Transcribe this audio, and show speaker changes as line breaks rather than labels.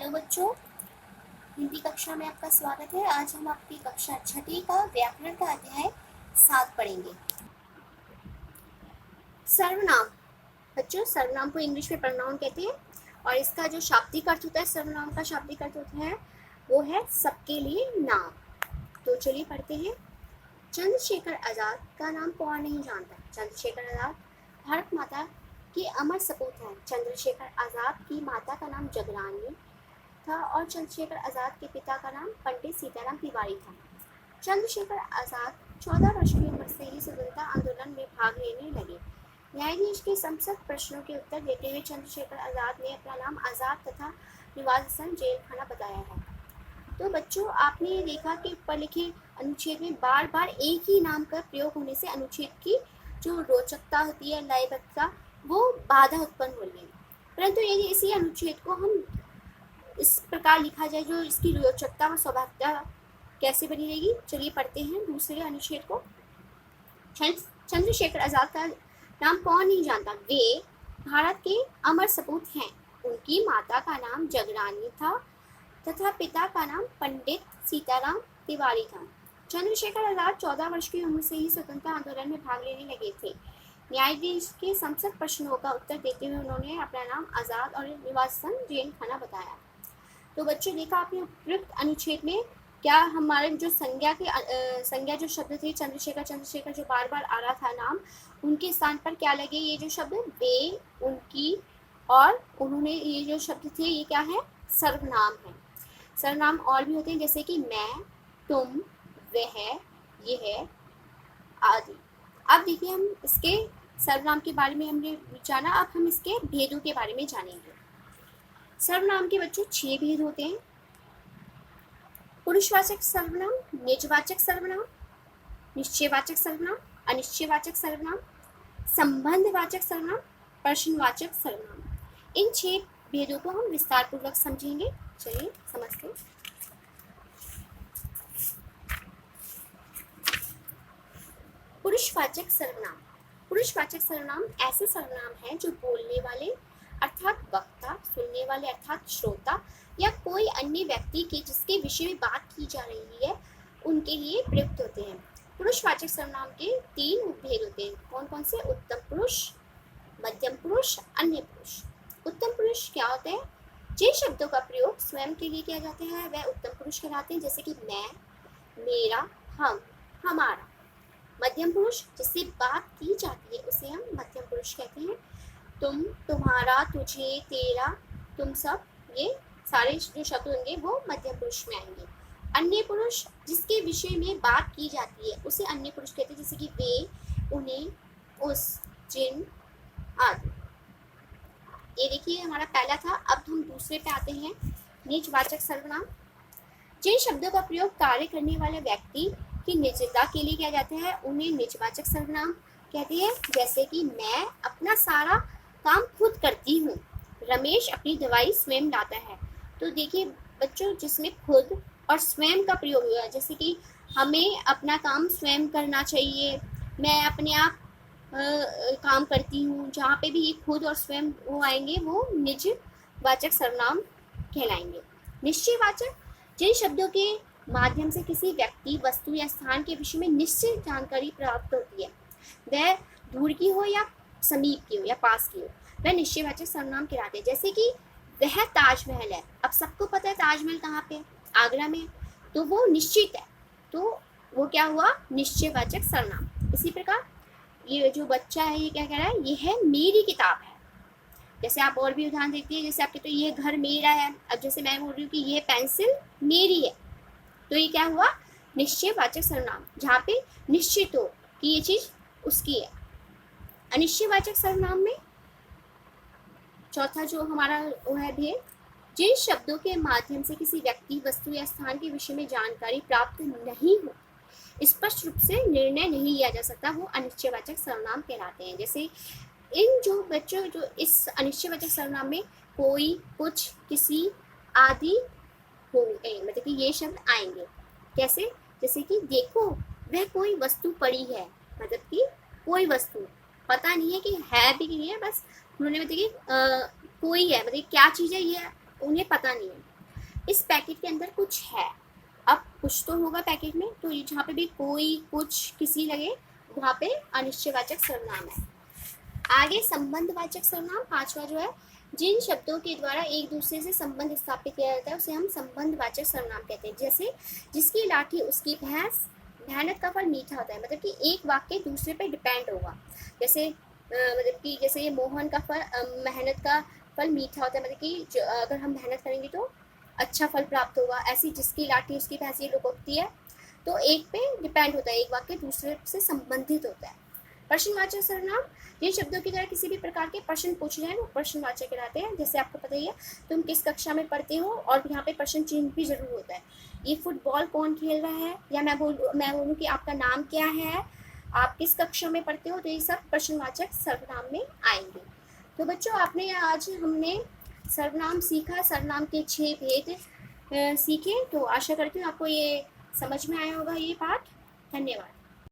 Hello बच्चों, हिंदी कक्षा में आपका स्वागत है। आज हम आपकी कक्षा छठी का व्याकरण का अध्याय 7 पढ़ेंगे। सर्वनाम। बच्चों, सर्वनाम को इंग्लिश में प्रोनाउन कहते हैं और इसका जो शाब्दिक अर्थ होता है, सर्वनाम का शाब्दिक अर्थ होता है वो है सबके लिए नाम। तो चलिए पढ़ते हैं। चंद्रशेखर आजाद का नाम कौन नहीं जानता। चंद्रशेखर आजाद भारत माता के अमर सपूत हैं। चंद्रशेखर आजाद की माता का नाम जगरानी था और चंद्रशेखर आजाद के पिता का नाम पंडित सीताराम तिवारी था। चंद्रशेखर आजाद 14 वर्ष की उम्र से ही स्वतंत्रता आंदोलन में भाग लेने लगे। न्यायाधीश के समस्त प्रश्नों के उत्तर देते हुए चंद्रशेखर आजाद ने अपना नाम आजाद तथा निवास स्थान जेल खाना बताया है। तो बच्चों, आपने ये देखा कि ऊपर लिखे अनुच्छेद में बार बार एक ही नाम का प्रयोग होने से अनुच्छेद की जो रोचकता होती है, लयबद्धता, वो बाधा उत्पन्न हो रही है। परंतु यदि इसी अनुच्छेद को हम इस प्रकार लिखा जाए जो इसकी रोचकता व स्वाभाविकता कैसे बनी रहेगी, चलिए पढ़ते हैं दूसरे अनुच्छेद को। चंद्रशेखर आजाद का नाम कौन नहीं जानता। वे भारत के अमर सपूत हैं। उनकी माता का नाम जगरानी था तथा पिता का नाम पंडित सीताराम तिवारी था। चंद्रशेखर आजाद 14 वर्ष की उम्र से ही स्वतंत्रता आंदोलन में भाग लेने लगे थे। न्यायाधीश के समस्त प्रश्नों का उत्तर देते हुए उन्होंने अपना नाम आजाद और निवास स्थान जेल खाना बताया। तो बच्चों, देखा आपने उपयुक्त अनुच्छेद में क्या हमारे जो संज्ञा जो शब्द थे चंद्रशेखर जो बार बार आ रहा था नाम, उनके स्थान पर क्या लगे ये जो शब्द वे, उनकी और उन्होंने, ये जो शब्द थे ये क्या है, सर्वनाम है। सर्वनाम और भी होते हैं जैसे कि मैं, तुम, वह, यह आदि। अब देखिए, हम इसके सर्वनाम के बारे में हमने जाना, अब हम इसके भेदों के बारे में जानेंगे। सर्वनाम के बच्चों 6 भेद होते हैं। पुरुषवाचक सर्वनाम, निजवाचक सर्वनाम, निश्चयवाचक सर्वनाम, अनिश्चयवाचक सर्वनाम, संबंधवाचक सर्वनाम, प्रश्नवाचक सर्वनाम। इन 6 भेदों को हम विस्तार पूर्वक समझेंगे। चलिए समझते हैं। पुरुषवाचक सर्वनाम। पुरुषवाचक सर्वनाम ऐसे सर्वनाम हैं जो बोलने वाले अर्थात वक्ता, सुनने वाले अर्थात श्रोता या कोई अन्य व्यक्ति के जिसके विषय में बात की जा रही है उनके लिए प्रयुक्त होते हैं। पुरुषवाचक सर्वनाम के 3 उपभेद होते हैं। कौन कौन से? उत्तम पुरुष, मध्यम पुरुष, अन्य पुरुष। उत्तम पुरुष क्या होते हैं? जिन शब्दों का प्रयोग स्वयं के लिए किया जाता है वह उत्तम पुरुष कहलाते हैं, जैसे कि मैं, मेरा, हम, हमारा। मध्यम पुरुष जिससे बात की जाती है उसे हम मध्यम पुरुष कहते हैं। तुम, तुम्हारा, तुझे, तेरा, तुम सब, ये सारे जो शब्द होंगे वो मध्यम पुरुष में आएंगे। अन्य पुरुष जिसके विषय में बात की जाती है उसे अन्य पुरुष कहते हैं, जैसे कि वे, उन्हें, उस, जिन आदि। ये देखिए हमारा पहला था। अब हम दूसरे पे आते हैं, निजवाचक सर्वनाम। जिन शब्दों का प्रयोग कार्य करने वाले व्यक्ति की निजता के लिए किया जाता है उन्हें निजवाचक सर्वनाम कहते हैं, जैसे कि मैं अपना सारा काम खुद करती हूँ, रमेश अपनी दवाई स्वयं लाता है। तो देखिए बच्चों, जिसमें खुद और स्वयं का प्रयोग हुआ है, जैसे कि हमें अपना काम स्वयं करना चाहिए, मैं अपने आप काम करती हूँ, जहाँ पे भी ये खुद और स्वयं वो आएंगे वो निजवाचक सर्वनाम कहलाएंगे। निश्चयवाचक जिन शब्दों के माध्यम से किसी व्यक्ति, वस्तु या स्थान के विषय में निश्चित जानकारी प्राप्त होती है, वह दूर की हो या समीप की हो या पास की हो, वह निश्चयवाचक सर्वनाम कहलाते हैं। जैसे कि वह ताजमहल है, अब सबको पता है ताजमहल कहाँ पे, आगरा में, तो वो निश्चित है, तो वो क्या हुआ, निश्चयवाचक सर्वनाम। इसी प्रकार ये जो बच्चा है ये क्या कह रहा है, ये है मेरी किताब है। जैसे आप और भी उदाहरण देखते हैं, जैसे आप कहते हैं ये घर मेरा है, अब जैसे मैं बोल रही हूँ कि ये पेंसिल मेरी है, तो ये क्या हुआ, निश्चयवाचक सर्वनाम, जहाँ पे निश्चित हो कि ये चीज उसकी है। अनिश्चयवाचक सर्वनाम में चौथा जो हमारा वो है भेद, जिन शब्दों के माध्यम से किसी व्यक्ति, वस्तु या स्थान के विषय में जानकारी प्राप्त नहीं हो, स्पष्ट रूप से निर्णय नहीं लिया जा सकता, वो अनिश्चयवाचक सर्वनाम कहलाते हैं। जैसे इन जो बच्चों जो इस अनिश्चयवाचक सर्वनाम में कोई, कुछ, किसी आदि होंगे, मतलब कि ये शब्द आएंगे। कैसे? जैसे कि देखो वह कोई वस्तु पड़ी है, मतलब कि कोई वस्तु पता नहीं है कि है भी नहीं है, बस उन्होंने मतलब कि कोई है, मतलब क्या चीज़ है ये उन्हें पता नहीं है। इस पैकेट के अंदर कुछ है। अब कुछ तो होगा पैकेट में, तो जहाँ पे भी कोई, कुछ, किसी लगे वहाँ पे अनिश्चयवाचक सर्वनाम है। आगे संबंधवाचक सर्वनाम, पांचवा जो है, जिन शब्दों के द्वारा एक दूसरे से संबंध स्थापित किया जाता है उसे हम संबंधवाचक सर्वनाम कहते हैं। जैसे जिसकी लाठी उसकी भैंस, मेहनत का फल मीठा होता है, मतलब कि एक वाक्य दूसरे पे डिपेंड होगा। जैसे मतलब कि जैसे ये मोहन का फल, मेहनत का फल मीठा होता है, मतलब कि अगर हम मेहनत करेंगे तो अच्छा फल प्राप्त होगा। ऐसी जिसकी लाठी उसकी भैंस, ये लोकोक्ति है, तो एक पे डिपेंड होता है, एक वाक्य दूसरे से संबंधित होता है। प्रश्नवाचक सर्वनाम, जिन शब्दों की तरह किसी भी प्रकार के प्रश्न पूछ रहे हैं वो प्रश्नवाचक कहलाते हैं। जैसे आपको पता ही है तुम किस कक्षा में पढ़ते हो, और यहाँ पे प्रश्न चिन्ह भी जरूर होता है। ये फुटबॉल कौन खेल रहा है, या मैं बोलूँ कि आपका नाम क्या है, आप किस कक्षा में पढ़ते हो, तो ये सब प्रश्नवाचक सर्वनाम में आएंगे। तो बच्चों, आपने आज हमने सर्वनाम सीखा, सर्वनाम के 6 भेद सीखे। तो आशा करती हूँ आपको ये समझ में आया होगा ये पाठ। धन्यवाद।